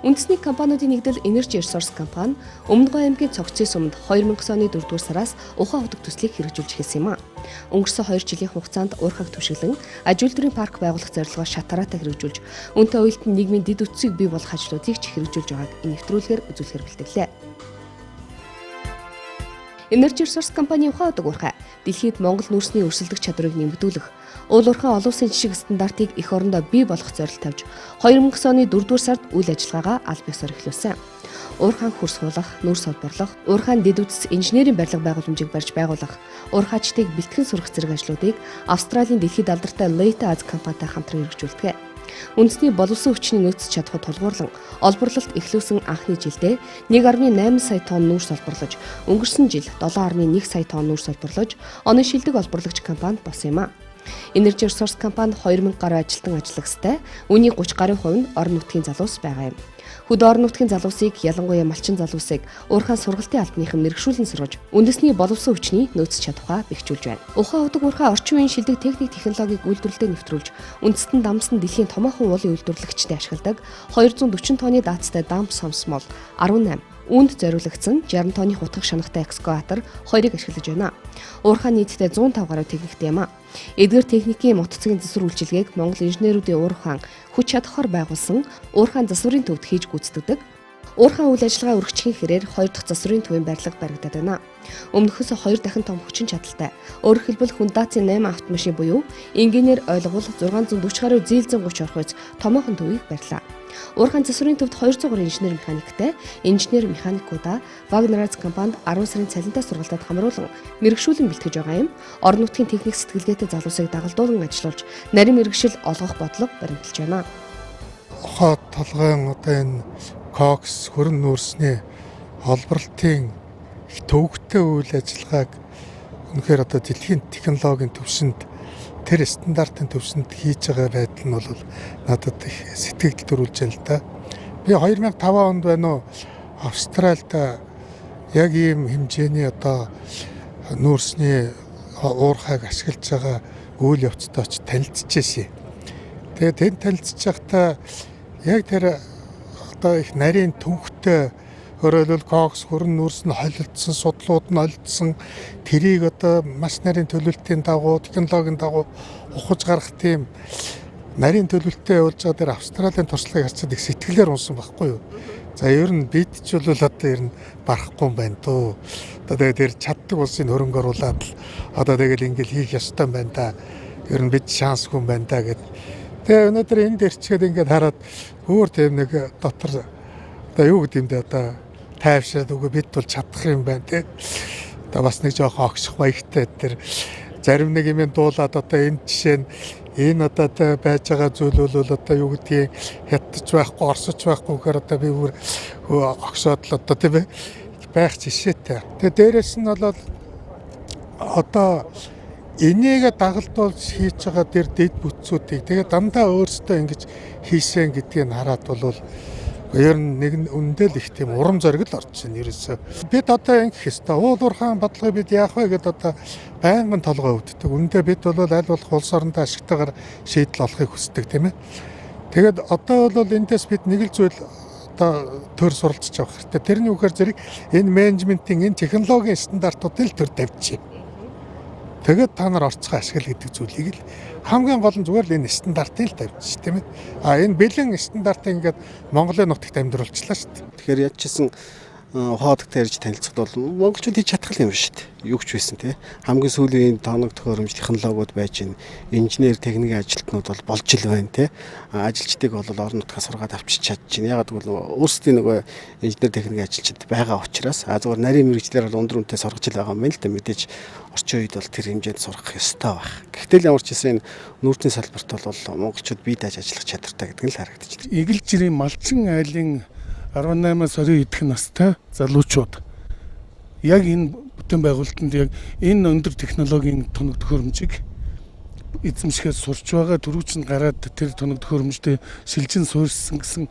Үндэсний компаниудын нэгдэл Energy Resource компани Өмнөдгөө аймгийн цогцын сумд 2000 оны 4-р сараас ухаан удаг төслийг хэрэгжүүлж эхэлсэн юм а. Өнгөрсөн 2 жилийн хугацаанд уурхайг түшиглэн аж үйлдвэрийн парк байгуулах зорилгоо шатараатай хэрэгжүүлж, үүнтэй уялдан нийгмийн дэд үтсийг бий болгох ажлуудыг ч хэрэгжүүлж байгааг нэвтрүүлгээр үзүүлэхээр бэлтгэлээ. Energy Resource компани ухаан удаг уурхай дэлхийд Монгол нүүрсний өрсөлдөх чадварыг нэмэгдүүлэх, уул уурхай олон улсын жишг стандартыг эх орондоо бий болгох зорилт тавьж 2000 оны 4-р сард үйл ажиллагаагаа аль биесээр эхлүүлсэн. Уурхайн хөрс хуулах, нүүрс холбоорлох, уурхайн дэд үтс инженерийн барилга байгууламжийг барьж байгуулах, уурхайчдыг бэлтгэн сурах зэрэг ажлуудыг Австралийн дэлхийд алдартай Leighton Аз компанитай хамтран хэрэгжүүлдэг. Үндэсний боловсон хүчний нөөц чадхад тулгуурлан олборлолт эхлүүлсэн анхны жилдээ 1.8 сая тонн нүүрс олборлож, өнгөрсөн жил 7.1 сая тонн нүүрс олборлож, оны шилдэг олборлагч компанид болсон юм а. Energy Resource компани 2000 гаруй ажилтан ажиллагстай, үүний 30 гаруй хувь нь орон нутгийн залуус байгаа юм. Хөдөө орон нутгийн залуусыг, ялангуяа малчин залуусыг уурхайн сургалтын албаныхан мэрэгшүүлэн сургаж, үндэсний боловсон хүчний нөөц чадхаа бэхжүүлж байна. Ухаан удаг уурхай орчин үеийн шилдэг техник технологиг үйлдвэрлэлдээ нэвтрүүлж, үндэстэн дамсан дэлхийн томоохон уулын үйлдвэрлэгчтэй ашигладаг 240 тонны даацтай дамп сомсмол 18 үүнд зориулагдсан 60 тонны хутгах шанахтай экскаватор 2-ыг ашиглаж байна. Уурхай нийтдээ 105 гаруй техниктэй юм а. Эдгээр техникийн мотоциклийн засвар үйлчилгээг Монгол инженеруудын уурхайн хүч чадхаар байгуулсан уурхайн засварын төвд хийж гүйцэтгэдэг. Уурхайн үйл ажиллагаа өргөжхийн хэрээр 2 дахь засварын төвийн барилга баригдаад байна. Өмнөхөөс 2 дахин том хүчин чадалтай. Өөрөөр хэлбэл Hyundai 8 автомашин буюу инженеэр ойлгол 640 гаруй зээл-130 орхиц томоохон төвийг барьлаа. Уурхайн засварын төвд 200 гаруй инженер механиктэй, инженер механикуудаа Wagner Аз компанид 10 сарын цалинтай сургалтад хамруулан мэрэгшүүлэн бэлтгэж байгаа юм. Орон нутгийн техник сэтгэлгээтэй залуусыг дагалдуулан ажиллуулж, нарийн мэрэгшил олгох бодлого баримталж байна. Ухаан толгойн одоо энэ кокс хөрөн нүүрсний олборлолтын их төвөгтэй үйл ажиллагааг үнэхээр одоо дэлхийн технологийн төвшөнд тэр стандартын төвшөнд хийж байгаа байдал нь бол надад их сэтгэл төрүүлж байна л да. Би 2005 онд байна уу Австральд яг ийм хэмжээний одоо нүүрсний уурхайг ашиглаж байгаа үйл явцтай ч танилцчихжээ. Тэгээд энэ танилцж байхдаа яг тэр одоо их нарийн төвхтэй өөрөлдөл кокс хөрөн нүүрс нь холилдсон, судлууд нь олдсон, тэрийг одоо маш нарийн төлөвлөлтийн дагуу, технологийн дагуу ухаж гарах тийм нарийн төлөвлөлтөд явуулж байгаа дээр Австралийн туршлагыг харцад их сэтгэлээр унсан байхгүй юу. За ер нь бид ч бол одоо ер нь барахгүй юм байна дөө. Одоо тэгээд тэр чаддаг улсын хөрөнгө оруулаад л одоо тэгэл ингээл хийх ёстой юм байна да. Ер нь бид шансгүй юм байна да гэд. Тэгээ өнөөдөр энд ирчгээд ингээд хараад өөр тийм нэг дотор одоо юу гэдэг юм бэ одоо тайвшраад үгүй бид бол чадах юм байна те. Одоо бас нэг жоохон огших маягтай тэр зарим нэг юм дуулаад одоо энэ жишээ нь энэ одоо байж байгаа зүйл бол одоо юу гэдгийг хятадч байхгүй орсоч байхгүй гэхээр одоо би бүр огшоод л одоо тийм байх жишээтэй. Тэгээ дээрэс нь бол одоо энийг дагалдуулж хийж байгаа тэр дэд бүтцүүдийг тэгээ дандаа өөрсдөө ингэж хийсэн гэдгийг хараад бол ер нь нэг үндэл их тийм урам зориг л орж байна ерөөсөө. Бид одоо ингэх ёстой. Уул уурхайн бодлогыг бид яах вэ гэдээ одоо байнгын толгой өвддөг. Үндэ бид бол аль болох улс орондоо ашигтайгаар шийдэл олохыг хүсдэг тийм ээ. Тэгээд одоо бол эндээс бид нэг л зүйл одоо төр суралцж авах хэрэгтэй. Тэрний үгээр зэрэг энэ менежментийн энэ технологийн стандартуудыг л төр тавьчих. Тэгээд та нар орцгой ашигла гэдэг зүйлийг л хамгийн гол нь зүгээр л энэ стандартыг л тавьчих тийм ээ. Энэ бэлэн стандартыг ингээд Монголын нутагт амьдруулчихлаа шүү дээ. Тэгэхээр яаж ч гэсэн ухаадагтай ярьж танилцахад бол монголчууд хийж чадах юм шүү дээ. Юу ч байсан тий. Хамгийн сүүлийн тоног төхөөрөмж технологиуд байж гин инженер техникийн ажилтнууд бол болж ил байна тий. Ажилчдыг бол орон нутгаас сургаад авчиж чадчихна. Ягаад гэвэл өөрсдийн нөгөө инженер техникийн ажилчид байгаа учраас зүгээр нарийн мэрэгчлэр бол өндөр үнэтэй сургаж ил байгаа юм л да. Мэдээж орчин үед бол тэр хэмжээнд сурах ёстой байх. Гэхдээ ямар ч гэсэн нүүрсний салбарт бол монголчууд бие дааж ажиллах чадвартай гэдэг нь л харагдаж байна. Игэл жирийн малчин айлын 18-аас 20 идэх настай залуучууд яг энэ бүтээн байгуулалтанд яг энэ өндөр технологийн тоног төхөөрөмжийг эзэмшихээс сурч байгаа түрүүч нь гараад тэр тоног төхөөрөмжтэй шилжин суурьсан гэсэн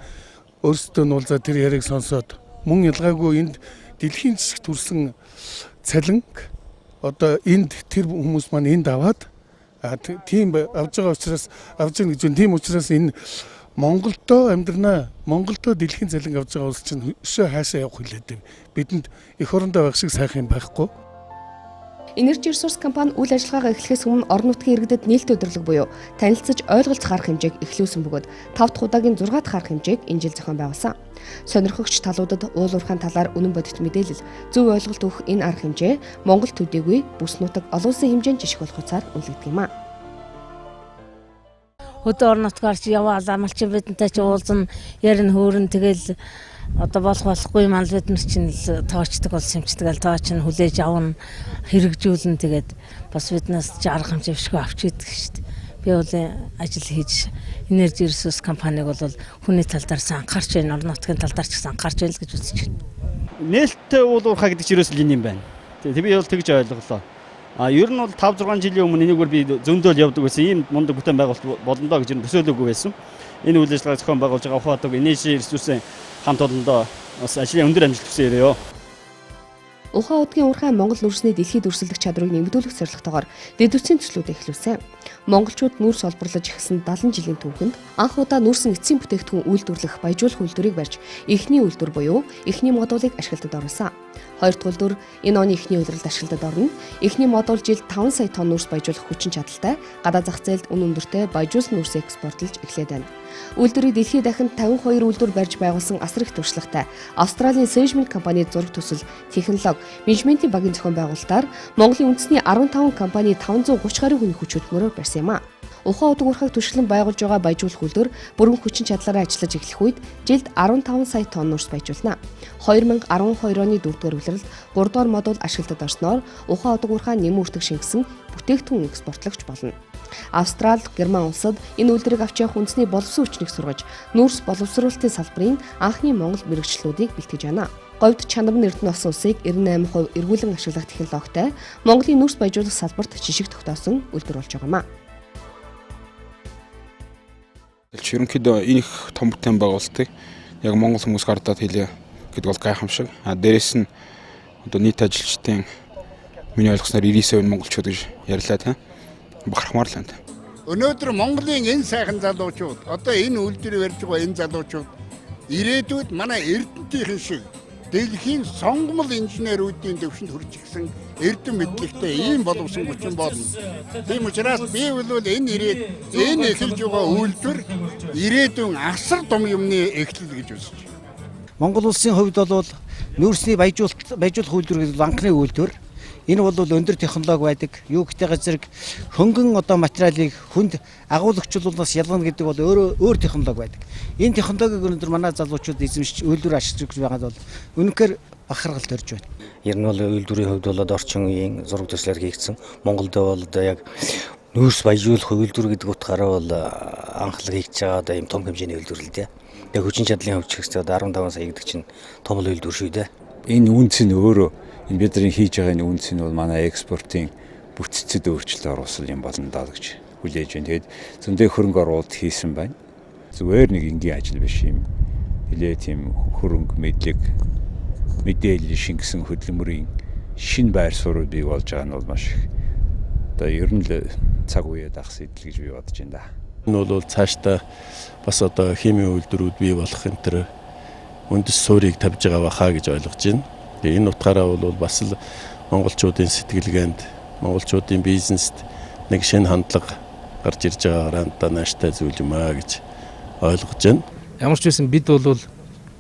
өөрсдөө нь уулзаад тэр яриг сонсоод мөн ялгаагүй энд дэлхийн жишгт хүрсэн цалинг одоо энд тэр хүмүүс маань энд аваад тийм авж байгаа учраас авж байгаа гэж байна. Тийм учраас энэ Монголдо амьдрнаа. Монголдо дэлхийн цалин авч байгаа улс чинь өшөө хаашаа явах хүлээдэг. Бидэнд эх орондоо байх шиг сайхан юм байхгүй. Energy Resource компани үйл ажиллагаагаа эхлэхээс өмнө орон нутгийн иргэдэд нээлттэй өдөрлөг буюу танилцж ойлголцох арга хэмжээг эхлүүлсэн бөгөөд 5 дахь удаагийн 6 дахь арга хэмжээг энэ жил зохион байгуулсан. Сонирхогч талуудад уул уурхайн талаар үнэн бодит мэдээлэл, зөв ойлголт өгөх энэ арга хэмжээ Монгол төдийгүй бүс нутаг олон улсын хэмжээнд жишг болох хуцаар үнэлэгдэх юм а. Хөдөө орон нутгаар чи яваал амлч бидэнтэй чи уулзна ярин хөөрн тэгэл одоо болохгүй юм ал бид нар чинь л тоочдаг бол сэмчдэг ал тооч нь хүлээж авна хэрэгжүүлнэ тэгээд бас биднээс чи арга хэмжээ бишгүй авч идэг шүү дээ. Би бол ажил хийж Energy Resource компаниг бол хүний талдаарс анхаарч байна, орон нутгийн талдаар ч гэсэн анхаарч байна л гэж үзэж байна. Нээлттэй уул уурхай гэдэг чинь ерөөс л энэ юм байна. Тэг би бол тэгж ойлголоо. Ер нь бол 5-6 жилийн өмнө энийгээр би зөндөөл явдаг байсан. Ийм мундаг бүтээн байгуулалт болно доо гэж төсөөлөөгүй байсан. Энэ үйл ажиллагаа зохион байгуулж байгаа ухаатаг Energy Resource-ийн хамт олондоо бас ажлын өндөр амжилт хүсье өрөө. Ухаан удгийн уурхай Монгол нүрсний дэлхийд өрсөлдөх чадрыг нэмэгдүүлэх зорилготойгоор дэд үтсийн төслүүд эхлүүлсэн. Монголчууд нүрс олборлож эхэлсэн 70 жилийн түүхэнд анх удаа нүрсэн эцсийн бүтээгдэхүүн үйлдвэрлэх баяжуулах үйлдвэрийг барьж эхний үйлдвэр буюу эхний модулыг ашиглалтад оруулсан. Хоёрдугаар дүр энэ оны эхний үйлрэлд ашиглалтад орно. Эхний модуль жилд 5 сая тонн нүрс баяжуулах хүчин чадалтай гадаа зах зээлд үн өндөртэй баяжуулсан нүрс экспортлж эхлээд байна. Үйлдвэрийг дэлхийд дахин 52 үйлдвэр барьж байгуулсан асар их туршлагатай Австралийн Seismic компани зураг төсөл, технологи, менежментийн багийн зохион байгуулалтаар Монголын үндэсний 15 компани 530 гаруй хүний хүч хөдөлмөрөөр барьсан юм а. Ухаан удаг уурхайг түшиглэн байгуулж байгаа баяжуулах үйлдвэр бүрэн хүчин чадлаараа ажиллаж эхлэх үед жилд 15 сая тонн нүрс баяжуулна. 2012 оны 4-р улиралд 3-р модуль ашиглалтад орсноор ухаан удаг уурхай нэмэн үртэг шингэсэн бүтээгдэхүүн экспортлогч болно. Австрали, Герман улсад энэ үйлдвэрийг авч явах үндэсний боловсон хүчнийг сургаж, нүрс боловсруулалтын салбарын анхны Монгол мэрэгчлүүдийг бэлтгэж байна. Говьд чанар нэрдэн болсон улсыг 98% эргүүлэн ашиглах технологитой Монголын нүрс баяжуулах салбарт жишг тогтоосон үйлдвэр болж байгаа юм а. Ерөнхийдөө энэ их том бүтээн байгуулалтыг яг монгол хүмүүс гардаад хэлээ гэдэг бол гайхамшиг. Дээрээс нь одоо нийт ажилчдын миний ойлгосноор 99% монголчууд гэж ярьлаа та. Бахархмаар л байна. Өнөөдөр Монголын энэ сайхан залуучууд одоо энэ үйлдвэрийг барьж байгаа энэ залуучууд ирээдүйд манай Эрдэнэтийн шиг дэлхийн сонгомл инженеруудын төвшөнд хүрч ирсэн эрдэм мэдлэгтэй ийм боловсон хүчин болно. Тийм учраас би бол энэ эхэлж байгаа үйлдвэр ирээдүйн асар том юмны эхлэл гэж үзэж байна. Монгол улсын хувьд бол нүүрсний баяжуулах үйлдвэр гэдэг анхны үйлдвэр. Энэ бол өндөр технологи байдаг. Юу гэхтэйгээ зэрэг хөнгөн одоо материалыг хүнд агуулгачлуулнаас ялгана гэдэг бол өөр технологи байдаг. Энэ технологиг өнөөдөр манай залуучууд эзэмшиж үйлдвэр ашиглаж байгаад бол үнэхээр бахархал төрж байна. Ер нь бол үйлдвэрийн хувьд бол орчин үеийн зураг төслөөр хийгдсэн. Монголд бол одоо яг нүүрс баяжуулах үйлдвэр гэдэг утгаараа бол анхлаг хийж байгаа одоо ийм том хэмжээний үйлдвэр л дээ. Яг хүчин чадлын хувьд ч гэсэн одоо 15 сая гэдэг чинь том үйлдвэр шүү дээ. Энэ үнц нь өөрөө энэ бидний хийж байгаа энэ үнц нь бол манай экспортын бүтцэд өөрчлөлт оруулсан юм болно даа гэж хүлээж байна. Тэгээд зөндөө хөрөнгө оруулалт хийсэн байна. Зүгээр нэг энгийн ажил биш юм. Хилээ тийм хөрөнгө мэдээлэл шингэсэн хөдөлмөрийн шинэ байр суурь бий болж байгаа нь бол маш их одоо ер нь л цаг үеэ дах сэдэл гэж би бодож байна да. Энэ бол цаашдаа бас одоо химийн үйлдвэрүүд бий болох энэ төр үндэс суурийг тавьж байгаа бахаа гэж ойлгож байна. Энэ утгаараа бол бас л монголчуудын сэтгэлгээнд, монголчуудын бизнест нэг шинэ хандлага гарч ирж байгаагаар одоо нааштай зүйл юм аа гэж ойлгож байна. Ямар ч байсан бид бол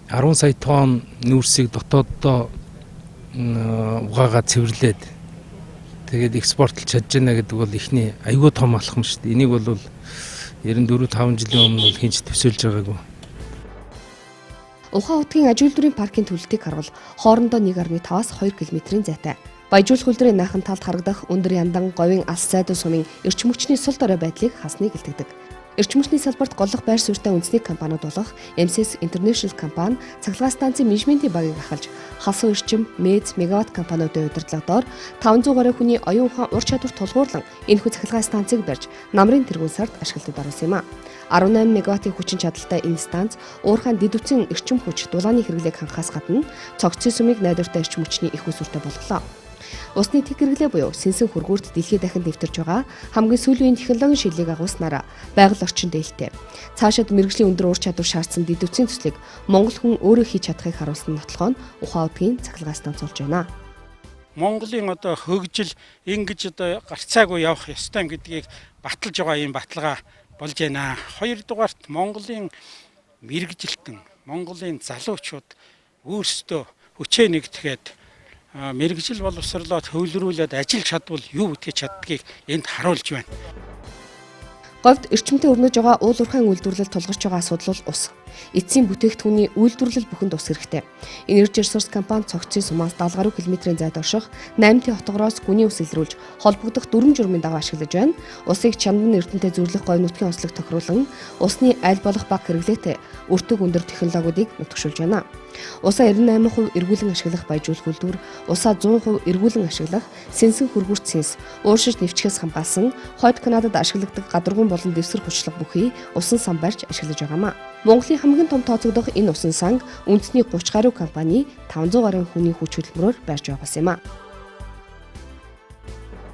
10 сая тонн нүүрсийг дотооддоо угаагаа цэвэрлээд тэгээд экспортлж чадж байна гэдэг бол ихний аюул том алхам шүү дээ. Энийг бол 94-5 жилийн өмнө бол хинч төсөөлж байгаагүй. Ухаан удгийн аж үйлдвэрийн паркийн төлөлтийг харвал хоорондоо 1.5-аас 2 км-ийн зайтай. Баяжуулах үйлдвэрийн наахан талд харагдах өндөр яндан говийн алс сайдуу сумын эрчим хүчний сул дорой байдлыг хасныг илтгэдэг. Эрчим хүчний салбарт голлох байр суурьтай үндэсний компаниуд болох MCS International компани цахилгаан станцын менежментийн багийг ахалж халсан эрчим, МЭЗ, Мегаватт компаниудын удирдлагадоор 500 гаруй хүний оюун ухаан ур чадвар тулгуурлан энэхүү цахилгаан станцыг барьж намрын тэргуун сард ашиглалтад оруулсан юм а. 18 мегаваттын хүчин чадалтай энэ станц уурхайн дэд үтсийн эрчим хүч дулааны хэрэглээг хангахаас гадна цогцын сумыг найдвартай эрчим хүчний их усүртэй болголоо. Усны тэг хэрэглээ буюу сэнсэн хөргүүрт дэлхийд дахин дэвтэрч байгаа хамгийн сүүлийн технологийн шилийг агуулснараа байгаль орчинд ээлтэй. Цаашид мэрэгжлийн өндөр ур чадвар шаардсан дэд үтсийн төслийг Монгол хүн өөрөө хийж чадахыг харуулсан нотлохоо нь ухаан удгийн цахилгаас тонцолж байна. Монголын одоо хөгжил ингэж одоо гарцаагүй явах ёстой гэдгийг баталж байгаа юм баталгаа болж байна. Хоёрдугаарт Монголын мэрэгжилтэн, Монголын залуучууд өөрсдөө хүчээ нэгтгэхэд мэрэгжил боловсруулаад хөвлөрүүлээд ажиллаж чадвал юу үтгэж чаддгийг энд харуулж байна. Говьд эрчимтэй өрнөж байгаа уул уурхайн үйлдвэрлэл тулгарч байгаа асуудал бол ус. Эцсийн бүтээгдэхүүний үйлдвэрлэл бүхэнд ус хэрэгтэй. Energy Resource компани цогцын сумаас 70 гаруй километрийн зайд орших 8Т хотгороос гүний ус илрүүлж холбогдох 4 журмын дагуу ашиглаж байна. Усыг чандан эрдэнэтэй зөвлөх гой нутгийн онцлог тохируулан усны аль болох бага хэрэглээтэй өртөг өндөр технологиудыг нутагшуулж байна. Усаа 98% эргүүлэн ашиглах баяжуулах үйлдвэр, усаа 100% эргүүлэн ашиглах сэнсэн хөргүүрт сэнс, ууршиж нэвчгээс хамгаалсан хойд Канадад ашигладаг гадаргуун болон дэвсгэр хүчлэг бүхий усан сан барьж ашиглаж байгаамаа. Монголын хамгийн том тооцогдох энэ усан санг үндэсний 30 гаруй компани 500 гаруй хүний хүч хөдөлмөрөөр барьж байгаас юм а.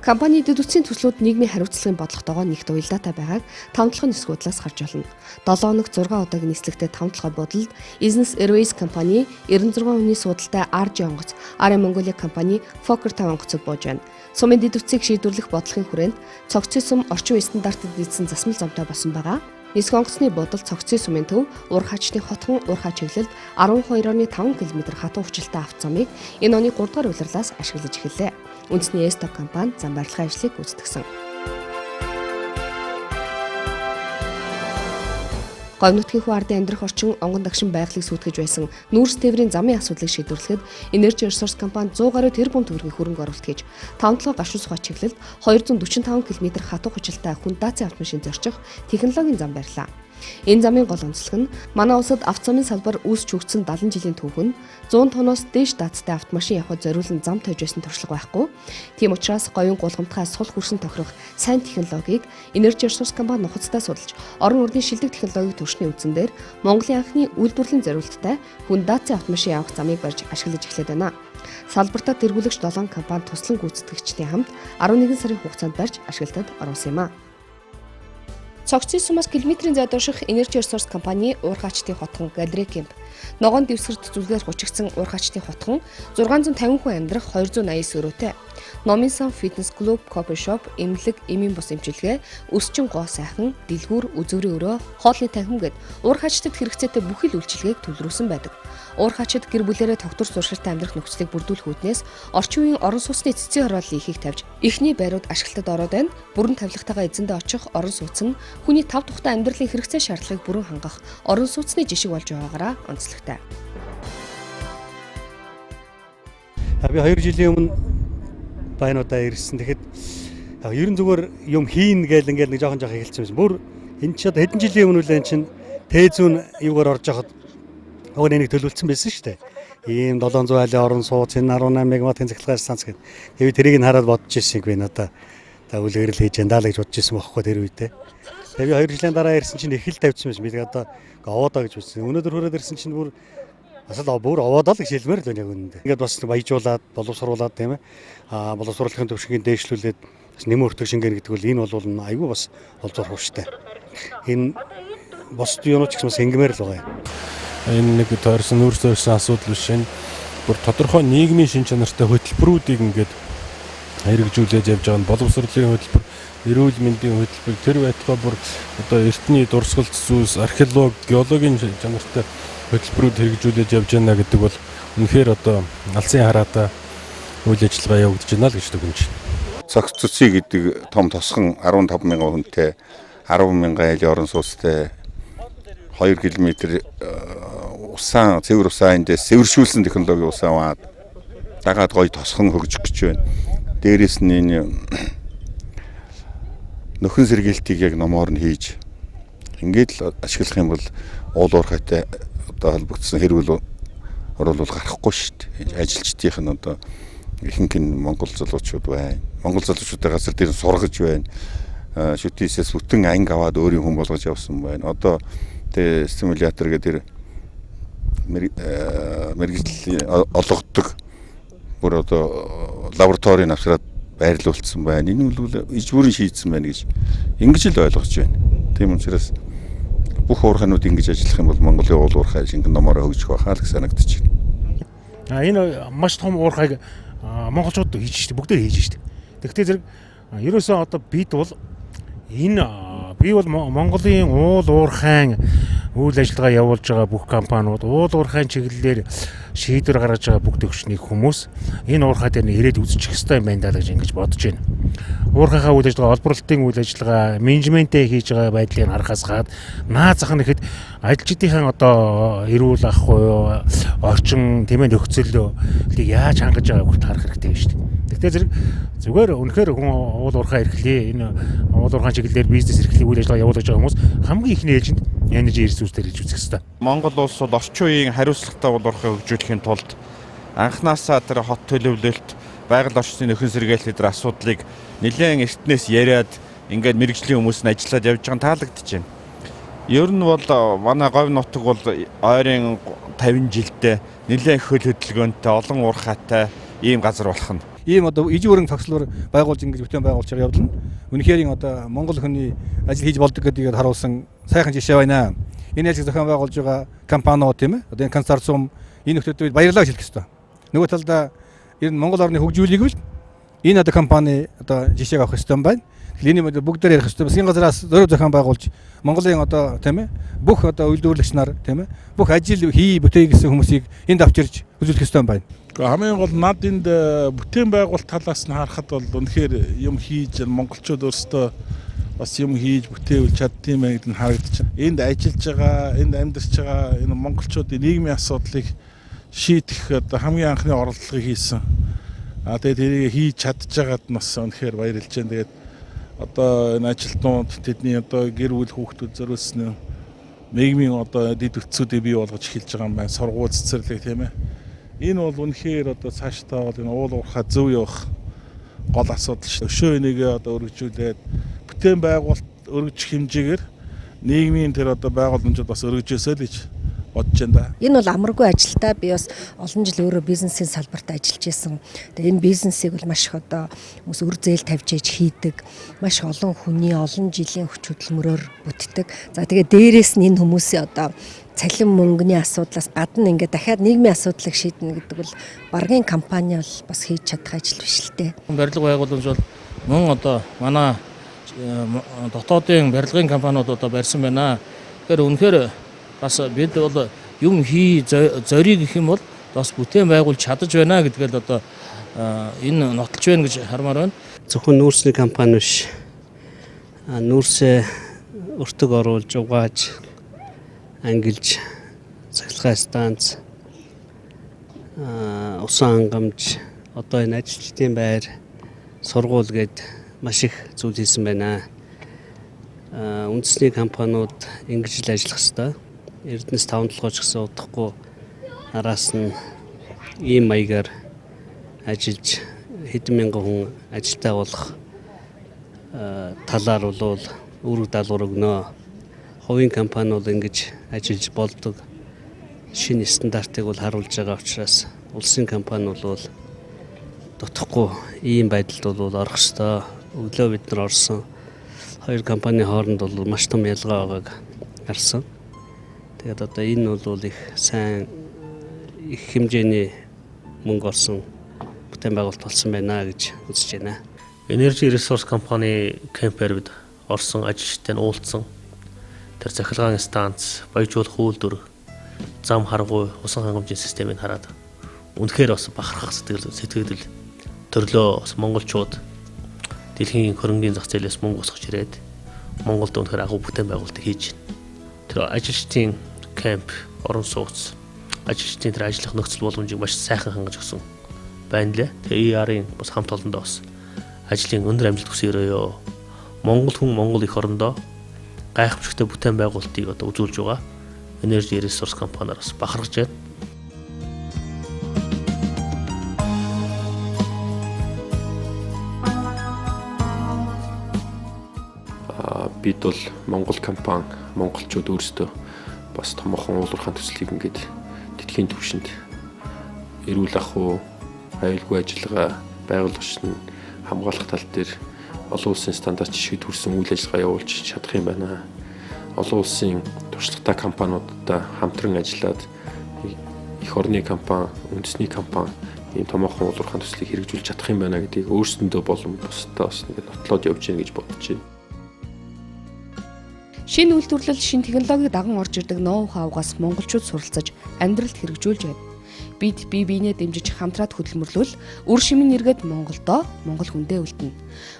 Компани дэд үтсийн төслүүд нийгмийн хариуцлагын бодлоготойгоо нэгт уялдаатай байгааг 5 толгойн нисгүүдлээс харж байна. 7 хоног 6 удаагийн нислэгтэй 5 толгой буудалд Business Airways компани 96 хүний суудалтай RJ онгоц, RM Mongolia компани Fokker 5 онгоцыг бууж байна. Сумын дэд үтсийг шийдвэрлэх бодлогын хүрээнд цогцын сум орчин үеийн стандартад дийдсэн засмал зомтой болсон байгаа. Нисэх онгоцны буудал цогцын сумын төв ур хачны хотхон ур хач чиглэлд 12.5 км хатан хүчилтэй автозамыг энэ оны 3 дугаар улирлаас ашиглаж эхэллээ. Үндэсний Эсток компани зам барилгын ажлыг гүйцэтгэсэн. Говь нутгийн хүү ардын амьдрах орчин онгон дагшин байгалыг сүйтгэж байсан нүүрс тээврийн замын асуудлыг шийдвэрлэхэд Energy Resource компани 100 гаруй тэрбум төгрөгийн хөрөнгө оруулалт хийж 5 толгой гашуун сухай чиглэлд 245 км хатуу хүчилтэй Hyundai автомашин зорчих технологийн зам барьлаа. Энэ замын гол онцлог нь манай улсад автозамын салбар үүсч хөгжсөн 70 жилийн түүхэнд 100 тонноос дээш даацтай автомашин явахад зориулан зам тавьж байсан туршлага байхгүй. Тийм учраас говийн гулгамтгай сул хүрсэн тохирох сайн технологиг Energy Resource компани нухацтай судалж орон урдын шилдэг технологийн түвшний үндсэн дээр Монголын анхны үйлдвэрлэлийн зориулттай Hyundai автомашин явах замыг барьж ашиглаж эхлэв байна. Салбартаа тэргүүлэгч 7 компани туслан гүйцэтгэгчдийн хамт 11 сарын хугацаанд барьж ашиглалтад оруулсан юм а. Цогцын сумаас километрийн зайд орших Energy Resource компани уурхаачдын хотхон Галерей Кемп, ногоон дэвсгэрт зүлгээр хучигдсан уурхаачдын хотхон 650 хүн амьдрах 289 өрөөтэй. Номын сан фитнес клуб, кофе шоп, эмнэлэг, эмийн бус эмчилгээ, өсчин гоо сайхан, дэлгүүр, үзүүрийн өрөө, хоолны танхим гэд уурхаачдад хэрэгцээтэй бүхэл үйлчилгээг төлрүүлсэн байдаг. Уурхаачид гэр бүлэрээ тогтвор зуршилтай амьдрах нөхцөлийг бүрдүүлэх үүднээс орчин үеийн орон сууцны цэцгийн хорооллын ихийг тавьж эхний байрууд ашиглалтад ороод байна. Бүрэн тавилгатайгаа эзэндээ очих орон сууц нь хүний тав тухтай амьдралын хэрэгцээ шаардлагыг бүрэн хангах орон сууцны жишг болж байгаагаараа онцлогтой. Би 2 жилийн өмнө байнуудаа ирсэн. Тэгэхэд ерөн зүгээр юм хийн гээл ингээл нэг жоохон эхэлсэн байсан. Бүр энэ ч хэдэн жилийн өмнө үлэн чинь Т100 юугаар орж явахад өгөөний нэг төлөвлөсөн байсан шүү дээ. Ийм 700 айлын орон сууц, энэ 18 мегаваттын цахилгаан станц гэдэг. Тэгээд тэрийг нь хараад бодож ирсэн би надаа үлгэрэл хийж энэ даал гэж бодож ирсэн байхгүй тэр үедээ. Тэгээд би 2 жилийн дараа ирсэн чинь эхэл тавьчихсан байсан. Би одоо овоодоо гэж үзсэн. Өнөөдөр хүрээд ирсэн чинь бүр бүр овоодоо л гэж хэлмээр л байна яг үнэндээ. Ингээд бас баяжуулаад, боловсруулаад тийм ээ. Боловсруулалтын төвшингийг дээшлүүлээд нэмэн өртөг шингэн гэдэг бол энэ бол айгүй бас олзуурах хүчтэй. Энэ бос юунууд ч гэсэн сэнгмээр л байгаа юм. Энэ нэг тойрсон нүүрс тойрсон асуудал биш энэ бүр тодорхой нийгмийн шин чанартай хөтөлбөрүүдийг ингээд хэрэгжүүлээд явж байгаа нь боловсруулалтын хөтөлбөр, эрүүл мэндийн хөтөлбөр, тэр байтугай бүр одоо эртний дурсгалт зүйлс, археолог, геологийн чанартай хөтөлбөрүүд хэрэгжүүлээд явж байна гэдэг бол үнэхээр одоо алсын хараатай үйл ажиллагаа явагдаж байна л гэж дүгнэж байна. Цогц цэцэг гэдэг том тосхон 15 мянган хүнтэй 10 мянган айлын орон сууцтай 2 км усан цэвэр усан эндээс цэвэршүүлсэн технологи усан аваад дагаад гоё тосхон хөгжих гэж байна. Дээрээс нь энэ нөхөн сэргээлтийг яг номоор нь хийж ингээд л ашиглах юм бол уул уурхайтай одоо холбогдсон хэрүүл оруулал гарахгүй шүү дээ. Ажилчдынх нь одоо ихэнх нь Монгол залуучууд байна. Монгол залуучуудаа газар дээр сургаж байна. Шүтээсээс бүтэн анги аваад өөрийн хүн болгож явсан байна. Одоо тэ стимулятор гэдэг мэргэжил олгодог бүр одоо лабораторийн авсраад байрлуулсан байна. Энэ бол ижбүрэн шийдсэн байна гэж ингэж л ойлгож байна. Тийм учраас бүх уурхайнууд ингэж ажиллах юм бол Монголын уул уурхай шингэн номороо хөгжих байхаа л санагдаж байна. Энэ маш том уурхайг монголчууд хийж штэ, бүгдээ хийж штэ. Тэгвэл зэрэг ерөөсөө одоо бид бол Монголын уул уурхайн үйл ажиллагаа явуулж байгаа бүх компаниуд уул уурхайн чиглэлээр шийдвэр гаргаж байгаа бүх төвчний хүмүүс энэ уурхай дээр ирээд үзчих ёстой юм байна даа гэж ингэж бодож байна. Уурхайхаа үйл ажиллагаа, олборлолтын үйл ажиллагаа, менежментээ хийж байгаа байдлыг харахаас гад наад зах нь ихэд ажилчдынхаа одоо эрүүл ах буюу орчин тийм ээ нөхцөлийг яаж хангаж байгааг хүртэл харах хэрэгтэй байна шүү дээ. Тэгтээ зүгээр үнэхээр хүн уул уурхай эрхлээ энэ уул уурхайн чиглэлээр бизнес эрхлэх үйл ажиллагаа явуулж байгаа хүмүүс хамгийн ихний ээлжинд энержи ресурсээр хийж үзэх хэрэгтэй. Монгол улс бол орчин үеийн хариуцлагатай уул уурхай хөгжүүлэхийн тулд анханасаа тэр хот төлөвлөлт, байгаль орчны нөхөн сэргээлт гэдэг асуудлыг нэлээд эртнээс яриад ингээд мэрэгжлийн хүмүүс нь ажиллаад явж байгаа нь таалагдж байна. Ер нь бол манай говь нутаг бол ойрын 50 жилдээ нэлээд хөл хөдөлгөөнтэй олон уурхайтай ийм газар болох нь. Ийм одоо ижүүрэн тогслоор байгуулж ингэж бүтээн байгуулж байгаа явдал нь үнэхээр одоо Монгол хүний ажил хийж болдог гэдгийг харуулсан сайхан жишээ байна. Энэ ажил зохион байгуулж байгаа компаниуд тийм ээ. Одоо энэ консорциум энэ нөхдөд баярлалаа хэлэх ёстой. Нөгөө талдаа ер нь Монгол орны хөгжүүлийг бол энэ одоо компани одоо жишээг авах ёстой юм байна. Энийг бүгдээр ярих ёстой. Засгийн газраас зөрөө зохион байгуулж Монголын одоо тийм ээ бүх одоо үйлдвэрлэгч нар тийм ээ бүх ажил бүтээй гэсэн хүмүүсийг энд авчирж үзүүлэх ёстой юм байна. Хамгийн гол над энд бүтээн байгуулалт талаас нь харахад бол үнэхээр юм хийж монголчууд өөрсдөө бас юм хийж бүтээвэл чаддсан байх гэдэг нь харагдаж байна. Энд ажиллаж байгаа, энд амьдарч байгаа энэ монголчуудын нийгмийн асуудлыг шийдэх одоо хамгийн анхны оролдлогыг хийсэн. Тэгээд тэрийг хийж чадчихагаад нь бас үнэхээр баярлж байна. Тэгээд одоо энэ ажилтнууд тэдний одоо гэр бүл хүүхдүүд зориулсан нийгмийн одоо дэд үтцүүдийг бий болгож эхэлж байгаа юм байна. Сургууль цэцэрлэг тийм ээ. Энэ бол үнэхээр одоо цаашдаа бол энэ уул уурхай зөв явах гол асуудал шүү. Өшөө энийгээ одоо өргөжүүлээд бүтээн байгуулалт өргөжих хэмжээгээр нийгмийн тэр одоо байгууламжууд бас өргөжөөсэй л гэж бодож байна да. Энэ бол амаргүй ажилтаа би бас олон жил өөрөө бизнесийн салбарт ажиллаж исэн. Тэгээ энэ бизнесийг бол маш их одоо хүмүүс өр зээл тавьж ээж хийдэг. Маш олон хүний олон жилийн хүч хөдөлмөрөөр бүтдэг. За тэгээ дээрээс нь энэ хүмүүсийн одоо цалин мөнгөний асуудлаас гадна ингээд дахиад нийгмийн асуудлыг шийднэ гэдэг бол баргийн компани бол бас хийж чадах ажил биш л дээ. Барилга байгууламж бол мөн одоо манай дотоодын барилгын компаниуд одоо барьсан байна. Тэгэхээр үнэхээр бас бид бол юм зориг гэх юм бол бас бүтээн байгуулж чадаж байна гэдгээл одоо энэ нотолж байна гэж хармаар байна. Зөвхөн нүүрсний компани биш. Нүүрсээ өртөг оруулж угааж ангилж цахилгаан станц усан хангамж одоо энэ ажилчдын байр сургууль гээд маш их зүйл хийсэн байна. Үндэсний компаниуд ингэж л ажиллах ёстой. Эрдэнэс 5-7 ч гэсэн удахгүй араас нь ийм маягаар ажиллаж хэдэн мянган хүн ажилтаа болох талаар бол үүрэг даалгавар өгнө. Хувийн компаниуд ингэж ажиллаж болдог шинэ стандартыг бол харуулж байгаа учраас улсын компаниуд бол дутхгүй ийм байдалд бол орох ёстой. Өглөө бид нар орсон хоёр компани хооронд бол маш том ялгаа байгааг харсан. Тэгээд одоо энэ бол их сайн их хэмжээний мөнгө орсон бүтээн байгуулалт болсон байна гэж үзэж байна. Energy Resource компани кемпээр бид орсон ажилчтай нь уулзсан. Тэр цахилгаан станц, баяжуулах үйлдвэр, зам харгуй, усан хангамжийн системийг хараад үнэхээр бас бахархах сэтгэл төрлөө бас монголчууд дэлхийн хөрөнгөний зах зээлээс мөнгө босгож ирээд Монголд үнэхээр агуу бүтээн байгуулалт хийж байна. Тэр ажилчдын кемп, орон сууц, ажилчдын тэр ажиллах нөхцөл боломжийг маш сайхан хангаж өгсөн байна лээ. Тэгээ ER-ийн бас хамт олондоо бас ажлын өндөр амжилт хүсье өрөөё. Монгол хүн Монгол их орондоо гайхамшигтай бүтээн байгуулалтыг одоо үзүүлж байгаа. Energy Resource компаниар бас бахархаж байна. Бид бол Монгол компани, монголчууд өөрсдөө бас томоохон уул уурхайн төслийг ингээд дэлхийн түвшинд эрүүл ах уу, аюулгүй ажиллагаа байгуулагч нь хамгаалах тал дээр олон улсын стандарт жишгийг хүрсэн үйл ажиллагаа явуулж чадах юм байна. Олон улсын туршлагатай компаниудтай хамтран ажиллаад их орны компани, үндэсний компани ийм томоохон уулуурхайн төслийг хэрэгжүүлж чадах юм байна гэдгийг өөрсөндөө болон бусдаа бас ингээд нотлоод явж гэнэ гэж бодож байна. Шинэ үйлдвэрлэл, шинэ технологиг даган орж ирдэг ноу хавгаас монголчууд суралцаж амьдралд хэрэгжүүлж байна. Бид бие биенээ дэмжиж хамтраад хөдөлмөрлөвл үр шимийн эргээд Монголдоо, Монгол хүндээ үлдэнэ.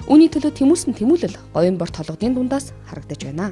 Үүний төлөө тэмүүлсэн тэмүүлэл говийн борт толгодын дундаас харагдаж байна.